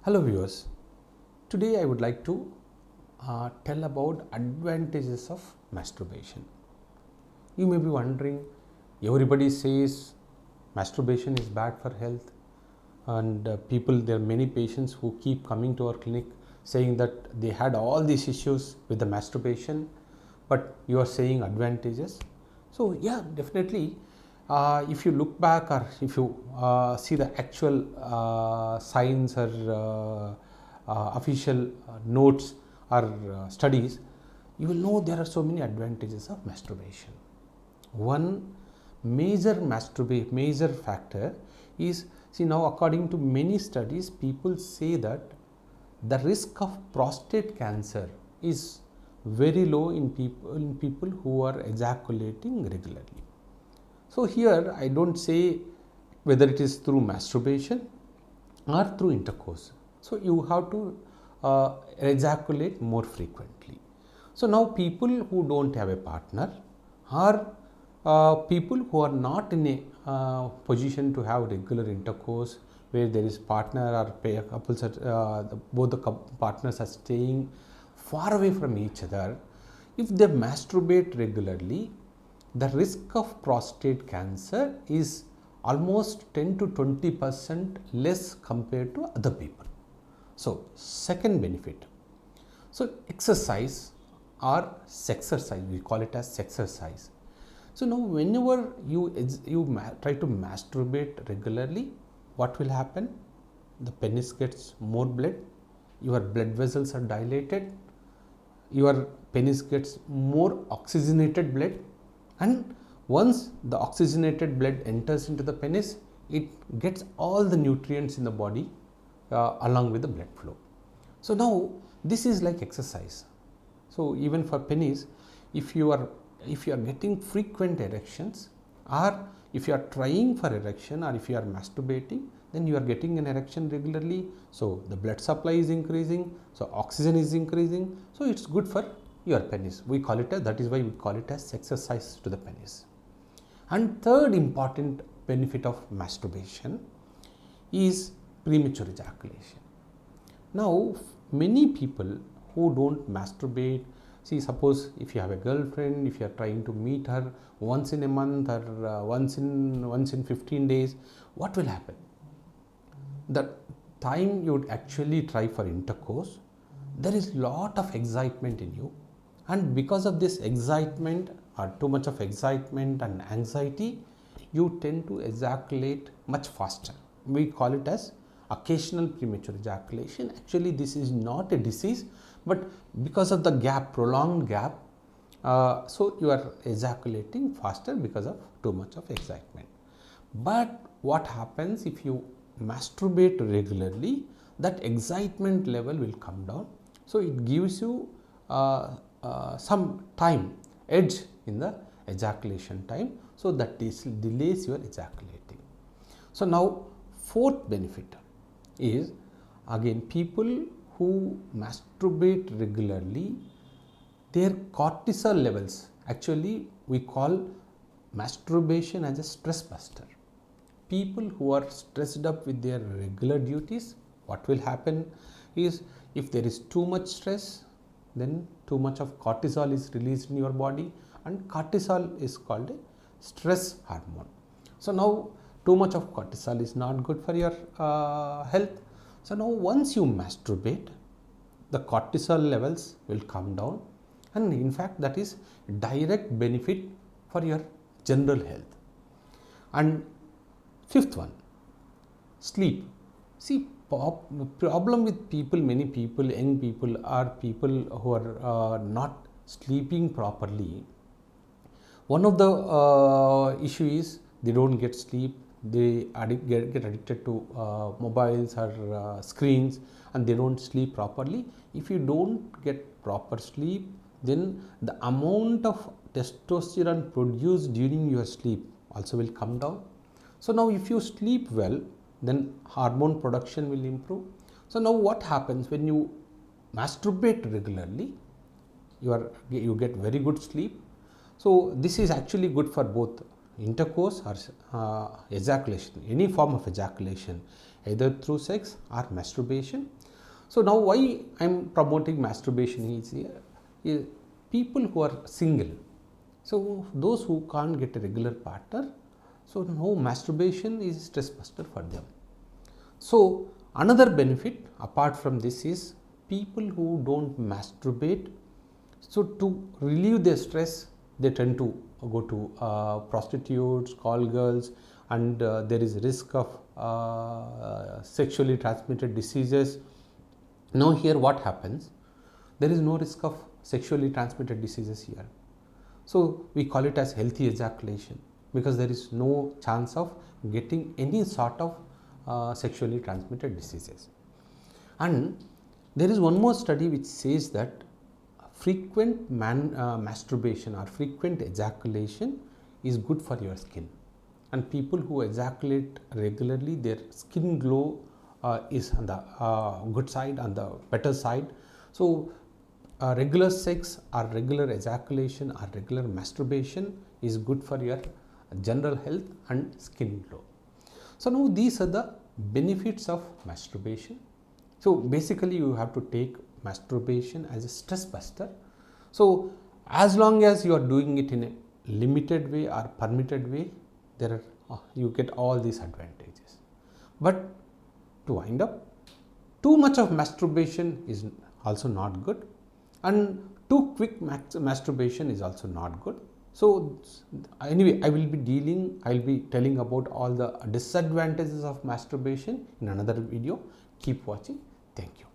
Hello viewers, today I would like to tell about advantages of masturbation. You may be wondering, everybody says masturbation is bad for health, and there are many patients who keep coming to our clinic saying that they had all these issues with the masturbation, but you are saying advantages. So yeah, definitely. If you look back or if you see the actual science or official notes or studies, you will know there are so many advantages of masturbation. One major factor is, see, now according to many studies, people say that the risk of prostate cancer is very low in people who are ejaculating regularly. So here I don't say whether it is through masturbation or through intercourse. So you have to ejaculate more frequently. So now people who don't have a partner or people who are not in a position to have regular intercourse, where there is partner or couples both the partners are staying far away from each other, if they masturbate regularly, the risk of prostate cancer is almost 10 to 20% less compared to other people. So second benefit, so exercise or sexercise, we call it as sexercise. So now whenever you try to masturbate regularly, what will happen? The penis gets more blood, your blood vessels are dilated, your penis gets more oxygenated blood, and once the oxygenated blood enters into the penis, it gets all the nutrients in the body along with the blood flow. So now this is like exercise. So even for penis, if you are getting frequent erections, or if you are trying for erection, or if you are masturbating, then you are getting an erection regularly, so the blood supply is increasing, so oxygen is increasing, so it's good for your penis. We call it that is why we call it as exercise to the penis. And third important benefit of masturbation is premature ejaculation. Now many people who don't masturbate, see, suppose if you have a girlfriend, if you are trying to meet her once in a month or once in 15 days, what will happen? The time you would actually try for intercourse, there is lot of excitement in you, and because of this excitement or too much of excitement and anxiety, you tend to ejaculate much faster. We call it as occasional premature ejaculation. Actually this is not a disease, but because of the gap, prolonged gap, so you are ejaculating faster because of too much of excitement. But what happens if you masturbate regularly, that excitement level will come down, so it gives you some time edge in the ejaculation time, so that this delays your ejaculating. So now fourth benefit is, again, people who masturbate regularly, their cortisol levels, actually we call masturbation as a stress buster. People who are stressed up with their regular duties, what will happen is, if there is too much stress, then too much of cortisol is released in your body, and cortisol is called a stress hormone. So now too much of cortisol is not good for your health. So now once you masturbate, the cortisol levels will come down, and in fact that is direct benefit for your general health. And fifth one, sleep. See, problem with people, many people, young people, are people who are not sleeping properly. One of the issue is they don't get sleep, they get addicted to mobiles or screens, and they don't sleep properly. If you don't get proper sleep, then the amount of testosterone produced during your sleep also will come down. So now if you sleep well, then hormone production will improve. So now what happens when you masturbate regularly, you get very good sleep. So this is actually good for both intercourse or ejaculation, any form of ejaculation, either through sex or masturbation. So now why I am promoting masturbation is here, is people who are single. So those who can't get a regular partner, so no, masturbation is stress buster for them. So another benefit apart from this is people who don't masturbate, so to relieve their stress, they tend to go to prostitutes, call girls, and there is risk of sexually transmitted diseases. Now here what happens? There is no risk of sexually transmitted diseases here. So we call it as healthy ejaculation, because there is no chance of getting any sort of sexually transmitted diseases. And there is one more study which says that frequent masturbation or frequent ejaculation is good for your skin, and people who ejaculate regularly, their skin glow is on the good side, on the better side. So regular sex or regular ejaculation or regular masturbation is good for your general health and skin glow. So now these are the benefits of masturbation. So basically you have to take masturbation as a stress buster. So as long as you are doing it in a limited way or permitted way, there are you get all these advantages. But to wind up, too much of masturbation is also not good, and too quick masturbation is also not good. So anyway, I will be telling about all the disadvantages of masturbation in another video. Keep watching. Thank you.